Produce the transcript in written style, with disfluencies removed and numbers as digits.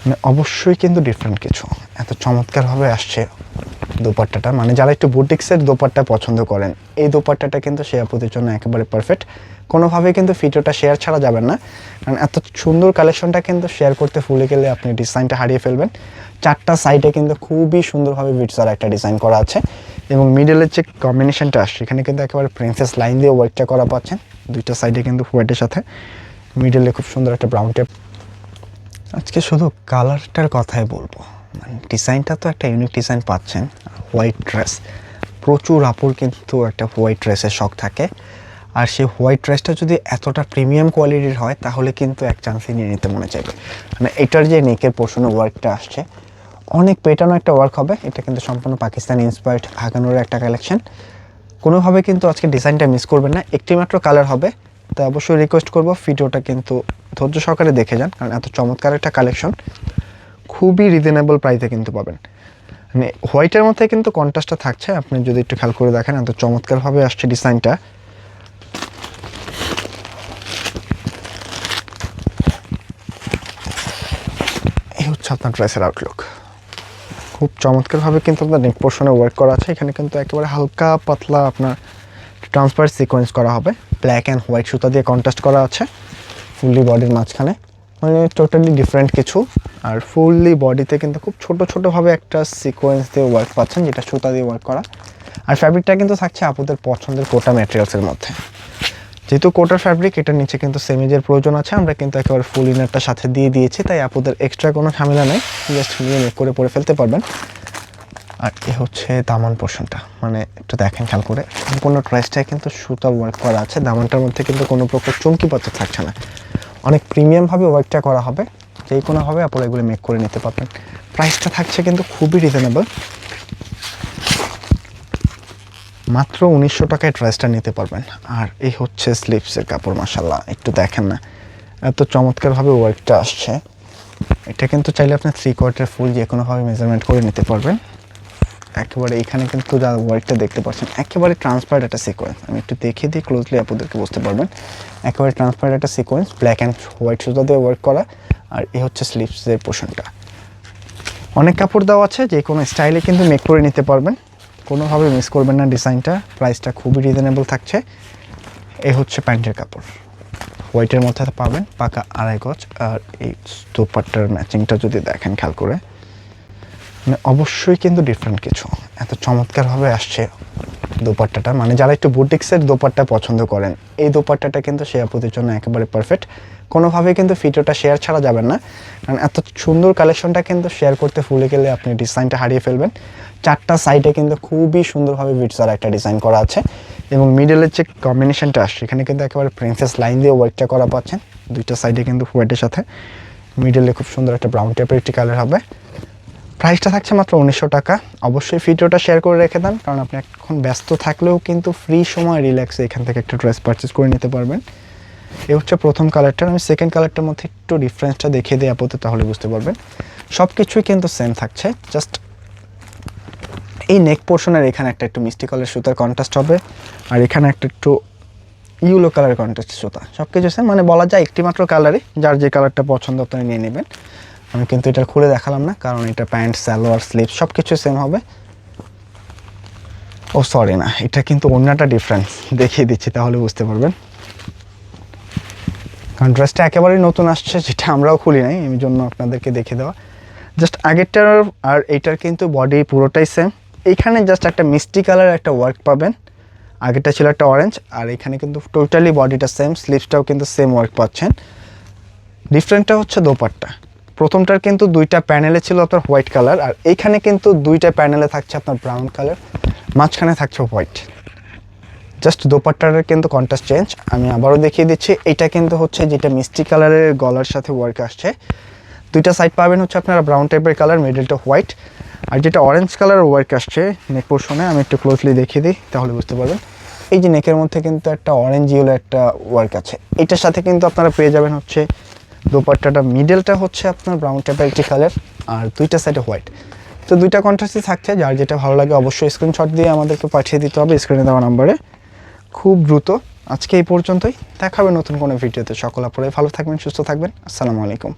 মানে অবশ্যই কিন্তু ডিফারেন্ট কিছু। এত চমৎকারভাবে আসছে দোপাট্টাটা, মানে যারা একটু বুটিক্সের দোপাট্টা পছন্দ করেন এই দোপাট্টাটা কিন্তু সে আপুদের জন্য একেবারে পারফেক্ট। কোনোভাবেই কিন্তু ভিডিওটা শেয়ার ছাড়া যাবেন না, কারণ এত সুন্দর কালেকশনটা কিন্তু শেয়ার করতে ভুলে গেলে আপনি ডিজাইনটা হারিয়ে ফেলবেন। চারটা সাইডে কিন্তু খুবই সুন্দরভাবে বিটসার একটা ডিজাইন করা আছে, এবং মিডলের যে কম্বিনেশনটা আসছে এখানে কিন্তু একেবারে প্রিন্সেস লাইন দিয়ে ওয়ার্কটা করা পাচ্ছেন। দুইটা সাইডে কিন্তু হোয়াইটের সাথে মিডলে খুব সুন্দর একটা ব্রাউন টেপ। আজকে শুধু কালারটার কথাই বলবো, মানে ডিজাইনটা তো একটা ইউনিক ডিজাইন পাচ্ছেন। হোয়াইট ড্রেস, প্রচুর আপুর কিন্তু একটা হোয়াইট ড্রেসের শখ থাকে, আর সেই হোয়াইট ড্রেসটা যদি এতটা প্রিমিয়াম কোয়ালিটির হয় তাহলে কিন্তু এক চান্সে নিয়ে নিতে মনে চাইবে। মানে এটার যে নেকের পোর্শনে ওয়ার্কটা আসছে অনেক পেটানো একটা ওয়ার্ক হবে। এটা কিন্তু সম্পূর্ণ পাকিস্তানি ইন্সপায়ার্ড হাগানোর একটা কালেকশন। কোনোভাবে কিন্তু আজকে ডিজাইনটা মিস করবেন না, একটি মাত্র কালার হবে। তো অবশ্যই রিকোয়েস্ট করব ভিডিওটা কিন্তু ধৈর্য সহকারে দেখে যান, কারণ এত চমৎকার একটা কালেকশন খুবই রিজনেবল প্রাইসে কিন্তু পাবেন। মানে হোয়াইটের মধ্যে কিন্তু কন্ট্রাস্টটা থাকছে, আপনি যদি একটু খেয়াল করে দেখেন এত চমৎকারভাবে আসছে ডিজাইনটা। এই হচ্ছে আপনার ড্রেসের আউটলুক। খুব চমৎকারভাবে কিন্তু আপনার নেক পোর্শনে ওয়ার্ক করা আছে। এখানে কিন্তু একেবারে হালকা পাতলা আপনার ট্রান্সপারেন্ট সিকোয়েন্স করা হবে, ব্ল্যাক অ্যান্ড হোয়াইট সুতা দিয়ে কন্ট্রাস্ট করা আছে ফুললি বডির মাঝখানে, মানে টোটালি ডিফারেন্ট কিছু। আর ফুললি বডিতে কিন্তু খুব ছোট ছোটোভাবে একটা সিকোয়েন্স দিয়ে ওয়ার্ক পাচ্ছেন, যেটা সুতা দিয়ে ওয়ার্ক করা। আর ফ্যাব্রিকটা কিন্তু থাকছে আপুদের পছন্দের কোটা ম্যাটেরিয়ালসের মধ্যে। যেহেতু কোটার ফ্যাব্রিক, এটার নিচে কিন্তু সেমিজের প্রয়োজন আছে, আমরা কিন্তু একেবারে ফুল ইনারটা সাথে দিয়ে দিয়েছি, তাই আপুদের এক্সট্রা কোনো ঝামেলা নেই, জাস্ট নিয়ে মেক করে পরে ফেলতে পারবেন। আর এ হচ্ছে দামান পোর্শনটা, মানে একটু দেখেন খেয়াল করে, সম্পূর্ণ ড্রেসটায় কিন্তু সুতা ওয়ার্ক করা আছে। দামানটার মধ্যে কিন্তু কোনো প্রকার চমকি পাতা থাকছে না, অনেক প্রিমিয়ামভাবে ওয়ার্কটা করা হবে। যেই কোনোভাবে আপনারা এগুলো মেক করে নিতে পারবেন। প্রাইসটা থাকছে কিন্তু খুবই রিজনেবল, মাত্র 1900 টাকায় ড্রেসটা নিতে পারবেন। আর এই হচ্ছে স্লিভসের কাপড়, মাশাআল্লাহ একটু দেখেন না এত চমৎকারভাবে ওয়ার্কটা আসছে। এটা কিন্তু চাইলে আপনি 3/4 ফুল যে কোনোভাবে মেজারমেন্ট করে নিতে পারবেন। একেবারে এখানে কিন্তু যা ওয়ার্কটা দেখতে পাচ্ছেন একেবারে ট্রান্সপারেন্ট একটা সিকোয়েন্স, আমি একটু দেখিয়ে দিই ক্লোজলি আপনাদেরকে বুঝতে পারবেন। একেবারে ট্রান্সপারেন্ট একটা সিকোয়েন্স, ব্ল্যাক অ্যান্ড হোয়াইট সুতা দিয়ে ওয়ার্ক করা। আর এই হচ্ছে স্লিভসের পোর্শনটা, অনেক কাপড় দেওয়া আছে, যে কোনো স্টাইলে কিন্তু মেক করে নিতে পারবেন, কোনোভাবে মিস করবেন না ডিজাইনটা। প্রাইসটা খুবই রিজনেবল থাকছে। এই হচ্ছে প্যান্টের কাপড়, হোয়াইটের মধ্যে পাবেন পাকা 2.5 গজ। আর এই দোপাট্টার ম্যাচিংটা যদি দেখেন খেয়াল করে, মানে অবশ্যই কিন্তু ডিফারেন্ট কিছু। এত চমৎকারভাবে আসছে দোপাট্টাটা, মানে যারা একটু বুটিক্সের দোপাট্টা পছন্দ করেন এই দোপাট্টাটা কিন্তু সে আপুদের জন্য একেবারে পারফেক্ট। কোনোভাবেই কিন্তু ভিডিওটা শেয়ার ছাড়া যাবেন না, কারণ এত সুন্দর কালেকশনটা কিন্তু শেয়ার করতে ভুলে গেলে আপনি ডিজাইনটা হারিয়ে ফেলবেন। চারটা সাইডে কিন্তু খুবই সুন্দরভাবে বিটসার একটা ডিজাইন করা আছে, এবং মিডলের যে কম্বিনেশনটা আসছে এখানে কিন্তু একেবারে প্রিন্সেস লাইন দিয়ে ওয়ার্কটা করা পাচ্ছেন। দুইটা সাইডে কিন্তু হোয়াইটের সাথে মিডলে খুব সুন্দর একটা ব্রাউন টাইপের একটি কালার হবে। প্রাইসটা থাকছে মাত্র 1900 টাকা। অবশ্যই ভিডিওটা শেয়ার করে রেখে দেন, কারণ আপনি এখন ব্যস্ত থাকলেও কিন্তু ফ্রি সময় রিল্যাক্সে এখান থেকে একটা ড্রেস পারচেস করে নিতে পারবেন। এই হচ্ছে প্রথম কালারটা, আমি সেকেন্ড কালারটার মধ্যে একটু ডিফারেন্সটা দেখিয়ে দিই আপাতত, তাহলে বুঝতে পারবেন। সব কিছুই কিন্তু সেম থাকছে, জাস্ট এই নেক পোর্শনের এখানে একটা একটু মিষ্টি কালার সুতার কন্ট্রাস্ট হবে, আর এখানে একটা একটু ইয়েলো কালার কন্ট্রাস্ট সুতা। সব কিছু সেম, মানে বলা যায় একটি মাত্র কালারই, যার যে কালারটা পছন্দ আপনি নিয়ে নেবেন। আমি কিন্তু এটা খুলে দেখালাম না, কারণ এটা প্যান্ট সালোয়ার স্লিভ সব কিছু সেম হবে। ও সরি না, এটা কিন্তু ওড়নাটা ডিফারেন্স, দেখিয়ে দিচ্ছি তাহলে বুঝতে পারবেন। কারণ ড্রেসটা একেবারেই নতুন আসছে, যেটা আমরাও খুলি নাই, এই জন্য আপনাদেরকে দেখে দেওয়া। জাস্ট আগেরটার আর এইটার কিন্তু বডি পুরোটাই সেম। এইখানে জাস্ট একটা মিষ্টি কালার একটা ওয়ার্ক পাবেন, আগেরটা ছিল একটা অরেঞ্জ, আর এখানে কিন্তু টোটালি বডিটা সেম, স্লিভসটাও কিন্তু সেম ওয়ার্ক পাচ্ছেন। ডিফারেন্টটা হচ্ছে দোপাট্টা, প্রথমটার কিন্তু দুইটা প্যানেলে ছিল আপনার হোয়াইট কালার, আর এইখানে কিন্তু দুইটা প্যানেলে থাকছে আপনার ব্রাউন কালার, মাঝখানে থাকছে হোয়াইট। জাস্ট দোপাট্টার কিন্তু কন্ট্রাস্ট চেঞ্জ। আমি আবারও দেখিয়ে দিচ্ছি, এটা কিন্তু হচ্ছে যেটা মিষ্টি কালারের গলার সাথে ওয়ার্ক আসছে। দুইটা সাইড পাবেন হচ্ছে আপনারা ব্রাউন টাইপের কালার, মিডলটা হোয়াইট। আর যেটা অরেঞ্জ কালার ওয়ার্ক আসছে নেক পোর্শনে, আমি একটু ক্লোজলি দেখিয়ে দিই তাহলে বুঝতে পারবেন। এই যে নেকের মধ্যে কিন্তু একটা অরেঞ্জ ইয়েলো একটা ওয়ার্ক আছে, এটার সাথে কিন্তু আপনারা পেয়ে যাবেন হচ্ছে দোপাট্টাটা, মিডলটা হচ্ছে আপনার ব্রাউন টাইপের একটি কালার, আর দুইটা সাইডে হোয়াইট। তো দুইটা কন্ট্রাস্টই থাকছে, যার যেটা ভালো লাগে অবশ্যই স্ক্রিনশট দিয়ে আমাদেরকে পাঠিয়ে দিতে হবে স্ক্রিনে দেওয়া নাম্বারে খুব দ্রুত। আজকে এই পর্যন্তই, দেখা হবে নতুন কোনো ভিডিওতে। সকল আপনারাই ভালো থাকবেন, সুস্থ থাকবেন। আসসালামু আলাইকুম।